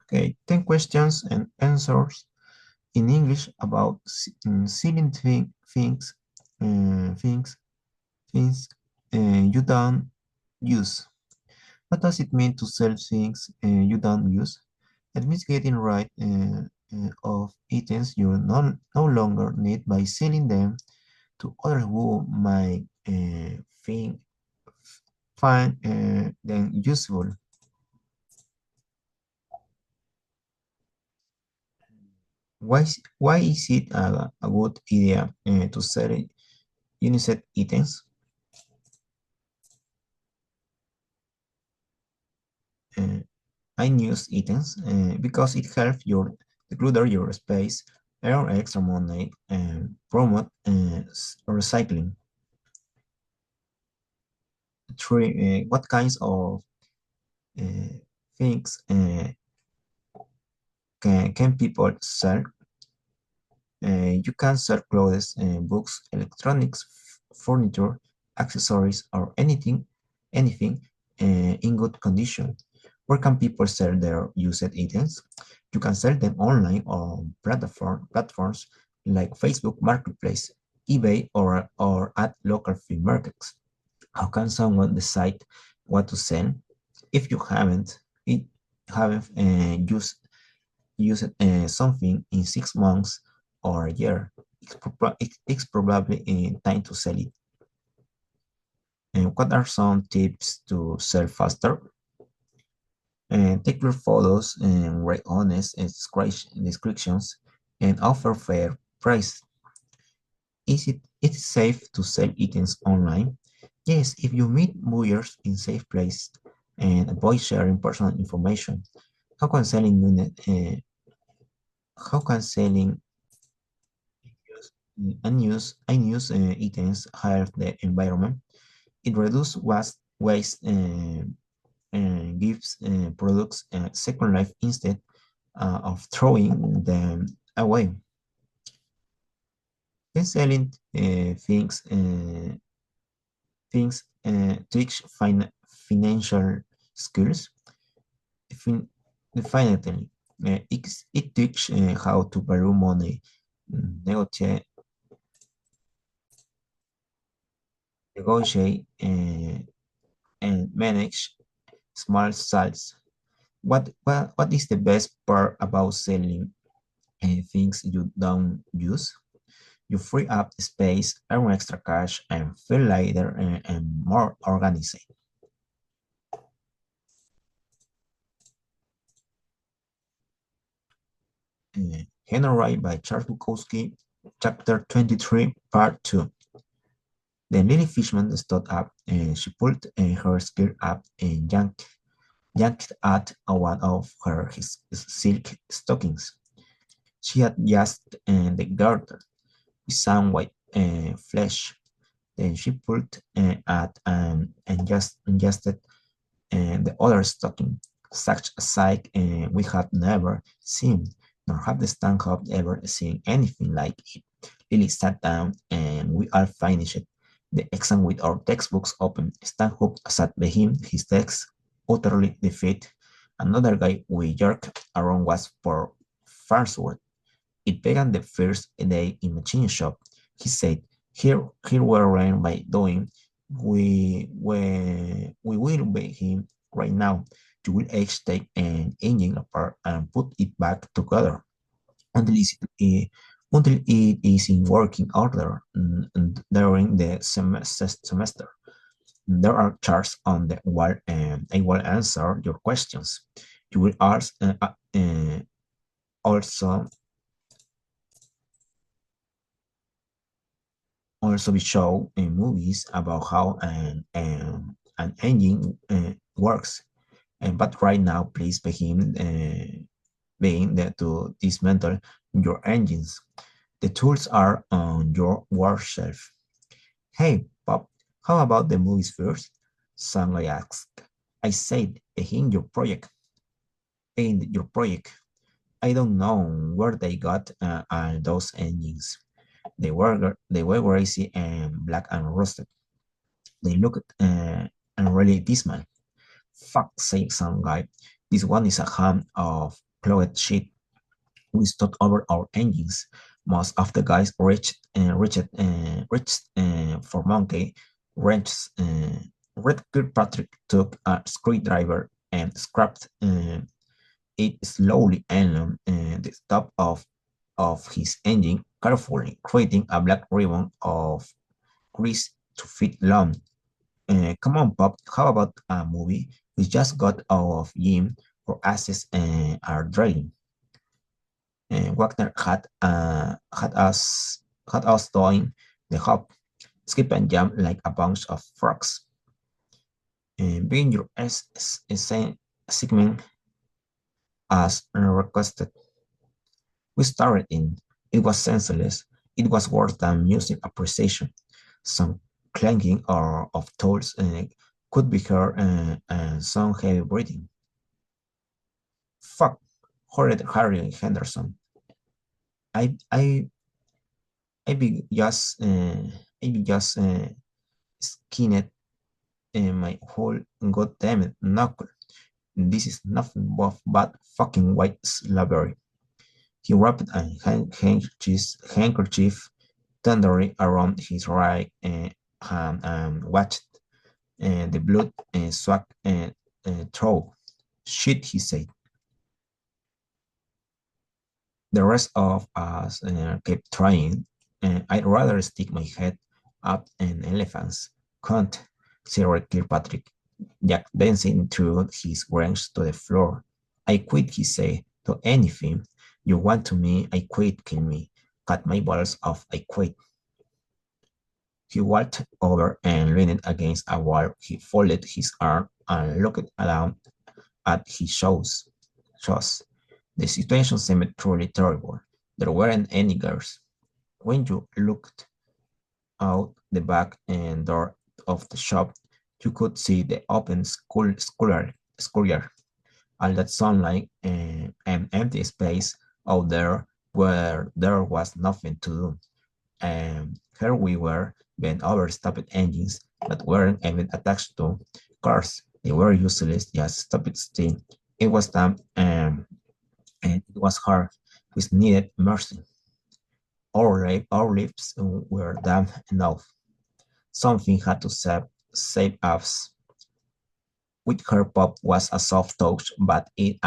Okay, 10 questions and answers in English about silly things, things you don't use. What does it mean to sell things you don't use? It means getting rid of items you no longer need by selling them to others who might find them useful. Why is it a good idea to sell unisex items? Uh, Unused items because it helps your declutter your space, earn extra money, and promote recycling. Three, what kinds of uh, things can people sell? You can sell clothes, books, electronics, furniture, accessories, or anything in good condition. Where can people sell their used items? You can sell them online on platforms like Facebook Marketplace, eBay, or at local flea markets. How can someone decide what to sell if you haven't used something in 6 months or a year? It's probably time to sell it. And what are some tips to sell faster? Take your photos and write honest descriptions and offer fair price. Is it safe to sell items online? Yes, if you meet buyers in safe place and avoid sharing personal information. How can selling unit, how can selling unused items hurt the environment? It reduces waste and gives products a second life instead of throwing them away. Can selling things teach financial skills? Fin- Definitely. It teach how to borrow money, negotiate, and manage small sites. What is the best part about selling things you don't use? You free up space, earn extra cash, and feel lighter and more organized. Henry by Charles Bukowski, Chapter 23, Part 2. Then Lily Fishman stood up and she pulled her skirt up and yanked at one of his silk stockings. She had just the garter with some white flesh. Then she pulled at and just adjusted the other stocking, such a sight we had never seen, nor had the Stanhope ever seen anything like it. Lily sat down and we all finished the exam with our textbooks open. Stanhope sat behind his desk, utterly defeated. Another guy we jerked around was for Farnsworth. It began the first day in machine shop. He said, here we're learning by doing. We will begin right now. You will each take an engine apart and put it back together until it is in working order during the semester. There are charts on the wall and I will answer your questions. You will also also be shown in movies about how an engine works. But right now, please begin to dismantle your engines. The tools are on your work shelf. Hey, Bob, how about the movies first? Somebody asked. I said, begin your project. I don't know where they got those engines. They were greasy and black and rusted. They looked and really dismal. Fuck, said some guy. This one is a ham of clogged shit. We stopped over our engines. Most of the guys reached for monkey wrenches. Red Kirkpatrick took a screwdriver and scrapped it slowly along the top of his engine carefully, creating a black ribbon of grease to fit long. Come on, Pop, how about a movie? We just got out of gym for asses are draining. Wagner had us doing the hop, skip and jump like a bunch of frogs. Being your segment as requested. We started in. It was senseless. It was worse than music appreciation. Some clanking or of tools could be heard and some heavy breathing. Fuck, horrid Harry Henderson. I I I be just skinned my whole goddamn knuckle. This is nothing but fucking white slavery. He wrapped a handkerchief tenderly around his right hand and watched the blood swag through. Shit, he said. The rest of us kept trying. I'd rather stick my head up an elephant's cunt, said Kirkpatrick, Jack dancing through his wrench to the floor. I quit, he said, to anything. You want to me, I quit, kill me. Cut my balls off, I quit. He walked over and leaned against a wall. He folded his arm and looked around at his shoes. The situation seemed truly terrible. There weren't any girls. When you looked out the back and door of the shop, you could see the open schoolyard, all that sunlight and an empty space out there where there was nothing to do. And here we were, bent over stopped engines that weren't even attached to cars. They were useless, just stopped still. It was damp and it was hard, which needed mercy. Our lips were damp enough. Something had to save us. With her, Pop was a soft touch, but it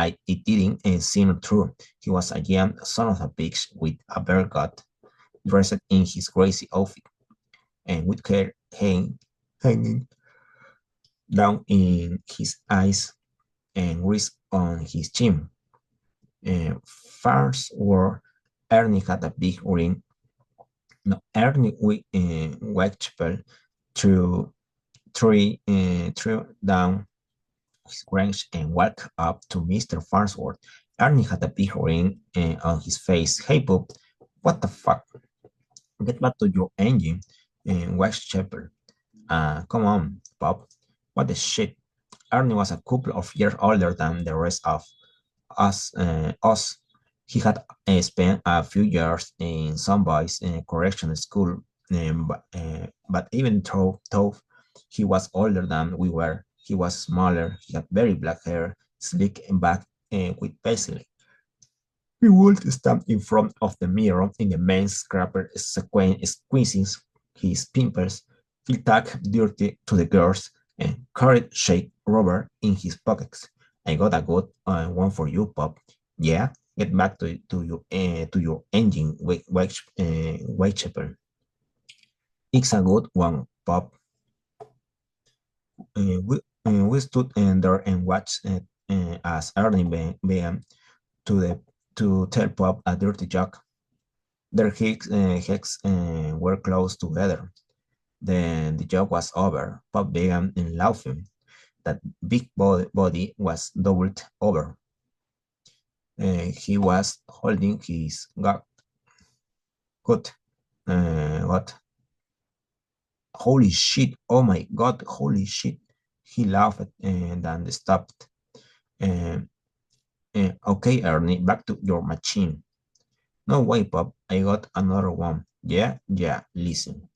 didn't seem true. He was a young son of a bitch with a bear gut, dressed in his crazy outfit, and with hair hanging down in his eyes and wrist on his chin. Farms were Ernie had a big ring. No, Ernie Whitechapel threw threw down his wrench and walked up to Mr. Farnsworth. Ernie had a big ring on his face. Hey, Bob, what the fuck? Get back to your engine, Whitechapel. Come on, Bob. What the shit? Ernie was a couple of years older than the rest of us. He had spent a few years in some boys' correctional school, but even though he was older than we were, he was smaller. He had very black hair, slick and back with paisley. He would stand in front of the mirror in the men's scrapper, squeezing his pimples, feel talk dirty to the girls, and carried shake rubber in his pockets. I got a good one for you, Pop. Yeah, get back to your engine, Whitechapel. It's a good one, Pop. We stood there and watched as Ernie began to tell Pop a dirty joke. Their heads were close together. Then the joke was over. Pop began laughing. That big body was doubled over. He was holding his gut. What? Holy shit! Oh my god! Holy shit! He laughed and then stopped. Uh, okay, Ernie, back to your machine. No way, Pop. I got another one. Yeah, listen.